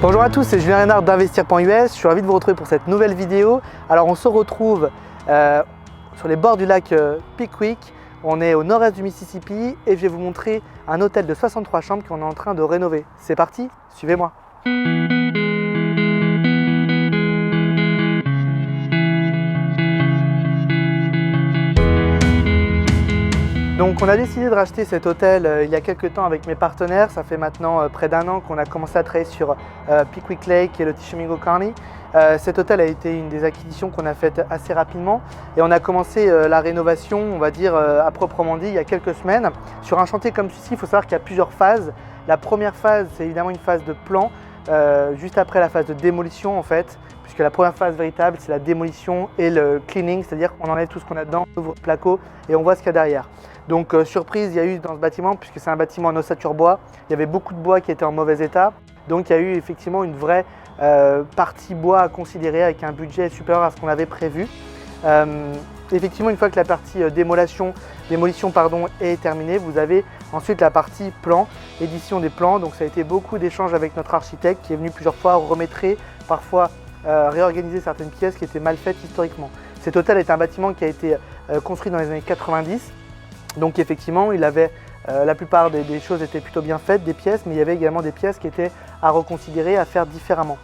Bonjour à tous, c'est Julien Renard d'Investir.us. Je suis ravi de vous retrouver pour cette nouvelle vidéo. Alors on se retrouve sur les bords du lac Pickwick. On est au nord-est du Mississippi et je vais vous montrer un hôtel de 63 chambres qu'on est en train de rénover. C'est parti, suivez-moi. Donc on a décidé de racheter cet hôtel il y a quelques temps avec mes partenaires. Ça fait maintenant près d'un an qu'on a commencé à travailler sur Pickwick Lake et le Tishomingo County. Cet hôtel a été une des acquisitions qu'on a faites assez rapidement et on a commencé la rénovation, on va dire à proprement dit, il y a quelques semaines. Sur un chantier comme celui-ci, il faut savoir qu'il y a plusieurs phases. La première phase, c'est évidemment une phase de plan, juste après la phase de démolition en fait, puisque la première phase véritable, c'est la démolition et le cleaning, c'est-à-dire qu'on enlève tout ce qu'on a dedans, on ouvre le placo et on voit ce qu'il y a derrière. Donc surprise, il y a eu dans ce bâtiment, puisque c'est un bâtiment en ossature bois, il y avait beaucoup de bois qui était en mauvais état. Donc il y a eu effectivement une vraie partie bois à considérer avec un budget supérieur à ce qu'on avait prévu. Effectivement, une fois que la partie démolition est terminée, vous avez ensuite la partie plan, édition des plans. Donc ça a été beaucoup d'échanges avec notre architecte qui est venu plusieurs fois remettre, parfois réorganiser certaines pièces qui étaient mal faites historiquement. Cet hôtel est un bâtiment qui a été construit dans les années 90. Donc effectivement, il avait, la plupart des choses étaient plutôt bien faites, des pièces, mais il y avait également des pièces qui étaient à reconsidérer, à faire différemment.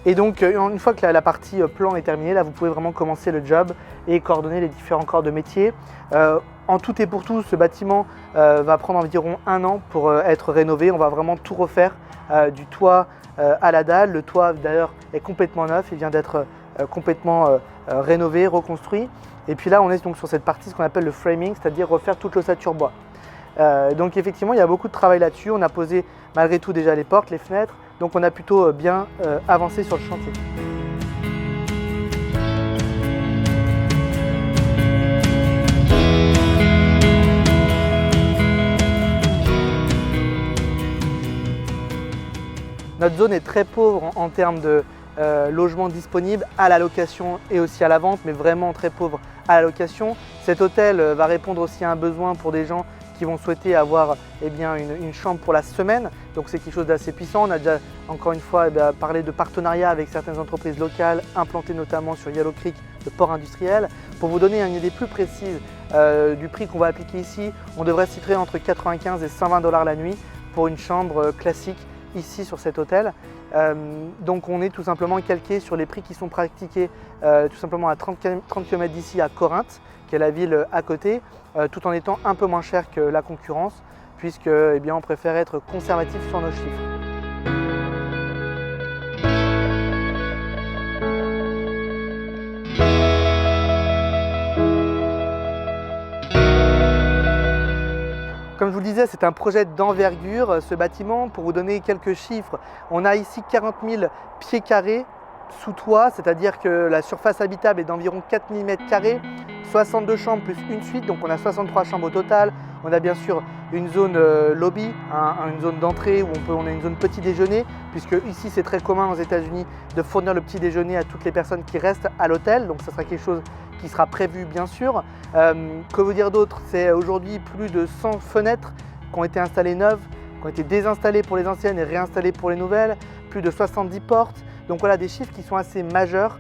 Et donc une fois que la partie plan est terminée, là vous pouvez vraiment commencer le job et coordonner les différents corps de métier. En tout et pour tout, ce bâtiment va prendre environ un an pour être rénové. On va vraiment tout refaire, du toit à la dalle. Le toit d'ailleurs est complètement neuf, il vient d'être complètement rénové, reconstruit. Et puis là, on est donc sur cette partie, ce qu'on appelle le framing, c'est-à-dire refaire toute l'ossature bois. Donc effectivement, il y a beaucoup de travail là-dessus. On a posé malgré tout déjà les portes, les fenêtres. Donc on a plutôt bien avancé sur le chantier. Notre zone est très pauvre en termes de logements disponibles à la location et aussi à la vente, mais vraiment très pauvre à la location. Cet hôtel va répondre aussi à un besoin pour des gens qui vont souhaiter avoir une chambre pour la semaine. Donc c'est quelque chose d'assez puissant. On a déjà encore une fois parlé de partenariat avec certaines entreprises locales implantées notamment sur Yellow Creek, le port industriel. Pour vous donner une idée plus précise du prix qu'on va appliquer ici, on devrait se situer entre 95 et 120 $ la nuit pour une chambre classique ici sur cet hôtel. Donc on est tout simplement calqué sur les prix qui sont pratiqués tout simplement à 30 km d'ici à Corinth, qui est la ville à côté, tout en étant un peu moins cher que la concurrence, puisque on préfère être conservatif sur nos chiffres. Comme je vous le disais, c'est un projet d'envergure, ce bâtiment. Pour vous donner quelques chiffres, on a ici 40 000 pieds carrés sous toit, c'est-à-dire que la surface habitable est d'environ 4 000 m², 62 chambres plus une suite, donc on a 63 chambres au total. On a bien sûr une zone lobby, une zone d'entrée où on a une zone petit déjeuner, puisque ici c'est très commun aux États-Unis de fournir le petit déjeuner à toutes les personnes qui restent à l'hôtel, donc ça sera quelque chose qui sera prévu bien sûr. Que vous dire d'autre? C'est aujourd'hui plus de 100 fenêtres qui ont été installées neuves, qui ont été désinstallées pour les anciennes et réinstallées pour les nouvelles, plus de 70 portes. Donc voilà des chiffres qui sont assez majeurs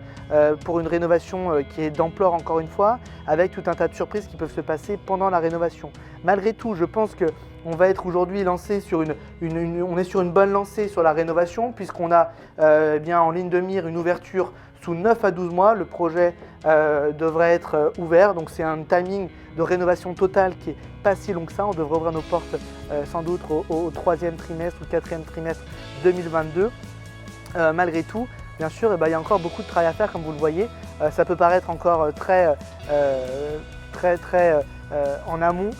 pour une rénovation qui est d'ampleur encore une fois, avec tout un tas de surprises qui peuvent se passer pendant la rénovation. Malgré tout, je pense qu'on va être aujourd'hui lancé sur on est sur une bonne lancée sur la rénovation, puisqu'on a en ligne de mire une ouverture sous 9 à 12 mois. Le projet devrait être ouvert, donc c'est un timing de rénovation totale qui n'est pas si long que ça. On devrait ouvrir nos portes sans doute au 3e trimestre ou 4e trimestre 2022. Malgré tout, bien sûr, il y a encore beaucoup de travail à faire, comme vous le voyez. Ça peut paraître encore très en amont,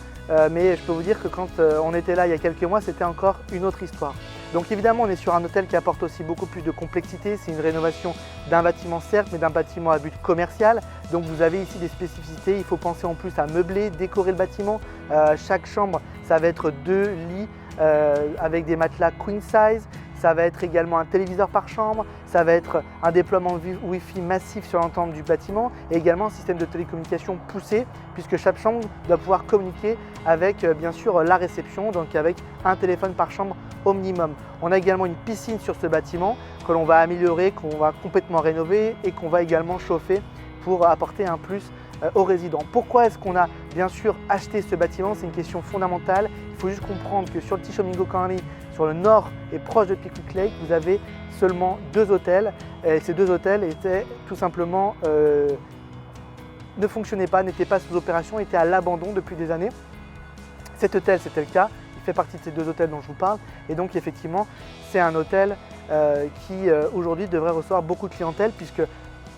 mais je peux vous dire que quand on était là il y a quelques mois, c'était encore une autre histoire. Donc évidemment, on est sur un hôtel qui apporte aussi beaucoup plus de complexité. C'est une rénovation d'un bâtiment certes, mais d'un bâtiment à but commercial. Donc vous avez ici des spécificités. Il faut penser en plus à meubler, décorer le bâtiment. Chaque chambre, ça va être 2 lits avec des matelas queen size. Ça va être également un téléviseur par chambre, ça va être un déploiement Wi-Fi massif sur l'ensemble du bâtiment et également un système de télécommunication poussé, puisque chaque chambre doit pouvoir communiquer avec bien sûr la réception, donc avec un téléphone par chambre au minimum. On a également une piscine sur ce bâtiment que l'on va améliorer, qu'on va complètement rénover et qu'on va également chauffer pour apporter un plus aux résidents. Pourquoi est-ce qu'on a bien sûr acheté ce bâtiment? C'est une question fondamentale. Il faut juste comprendre que sur le Tishomingo County, sur le nord et proche de Pickwick Lake, vous avez seulement 2 hôtels. Et ces 2 hôtels étaient tout simplement ne fonctionnaient pas, n'étaient pas sous opération, étaient à l'abandon depuis des années. Cet hôtel, c'était le cas. Il fait partie de ces 2 hôtels dont je vous parle. Et donc effectivement, c'est un hôtel qui aujourd'hui devrait recevoir beaucoup de clientèle, puisque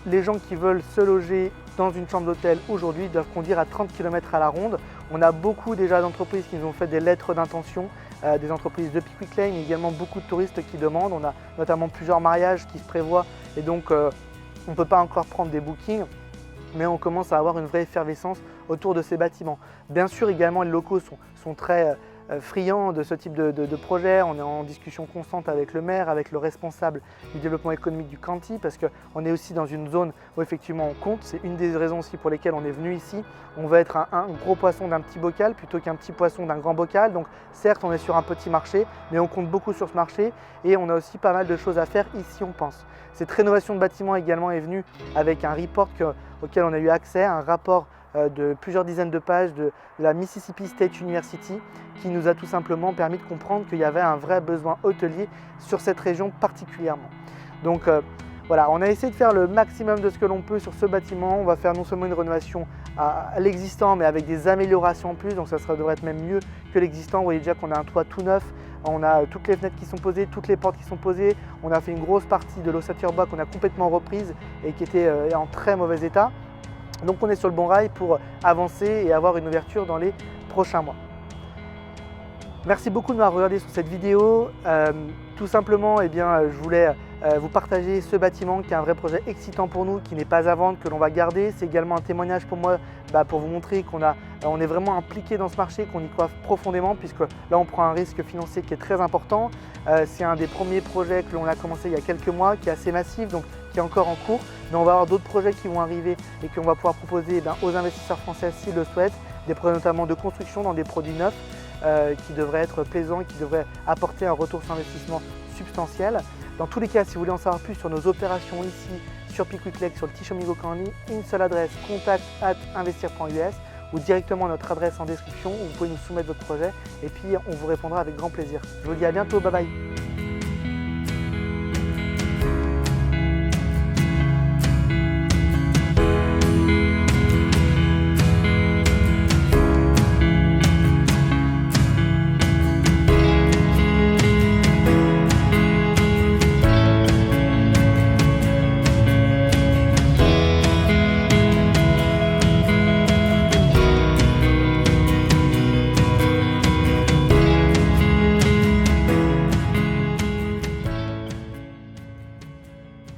les gens qui veulent se loger dans une chambre d'hôtel aujourd'hui doivent conduire à 30 km à la ronde. On a beaucoup déjà d'entreprises qui nous ont fait des lettres d'intention, des entreprises de Pickwick Lake, mais également beaucoup de touristes qui demandent. On a notamment plusieurs mariages qui se prévoient et donc on ne peut pas encore prendre des bookings, mais on commence à avoir une vraie effervescence autour de ces bâtiments. Bien sûr, également, les locaux sont très friands de ce type de projet. On est en discussion constante avec le maire, avec le responsable du développement économique du county, parce qu'on est aussi dans une zone où effectivement on compte. C'est une des raisons aussi pour lesquelles on est venu ici. On veut être un gros poisson d'un petit bocal plutôt qu'un petit poisson d'un grand bocal. Donc certes, on est sur un petit marché, mais on compte beaucoup sur ce marché et on a aussi pas mal de choses à faire ici, on pense. Cette rénovation de bâtiment également est venue avec un report auquel on a eu accès, un rapport de plusieurs dizaines de pages de la Mississippi State University qui nous a tout simplement permis de comprendre qu'il y avait un vrai besoin hôtelier sur cette région particulièrement. Donc voilà, on a essayé de faire le maximum de ce que l'on peut sur ce bâtiment. On va faire non seulement une rénovation à l'existant, mais avec des améliorations en plus, donc ça devrait être même mieux que l'existant. Vous voyez déjà qu'on a un toit tout neuf, on a toutes les fenêtres qui sont posées, toutes les portes qui sont posées. On a fait une grosse partie de l'ossature bas qu'on a complètement reprise et qui était en très mauvais état. Donc on est sur le bon rail pour avancer et avoir une ouverture dans les prochains mois. Merci beaucoup de m'avoir regardé sur cette vidéo. Tout simplement, je voulais vous partager ce bâtiment qui est un vrai projet excitant pour nous, qui n'est pas à vendre, que l'on va garder. C'est également un témoignage pour moi, pour vous montrer qu'on est vraiment impliqué dans ce marché, qu'on y croit profondément, puisque là on prend un risque financier qui est très important. C'est un des premiers projets que l'on a commencé il y a quelques mois, qui est assez massif, donc qui est encore en cours. Mais on va avoir d'autres projets qui vont arriver et qu'on va pouvoir proposer aux investisseurs français s'ils le souhaitent, des projets notamment de construction dans des produits neufs qui devraient être plaisants et qui devraient apporter un retour sur investissement substantiel. Dans tous les cas, si vous voulez en savoir plus sur nos opérations ici sur Pickwick Lake, sur le Tishomingo County, une seule adresse, contact@investir.us, ou directement notre adresse en description où vous pouvez nous soumettre votre projet et puis on vous répondra avec grand plaisir. Je vous dis à bientôt, bye bye.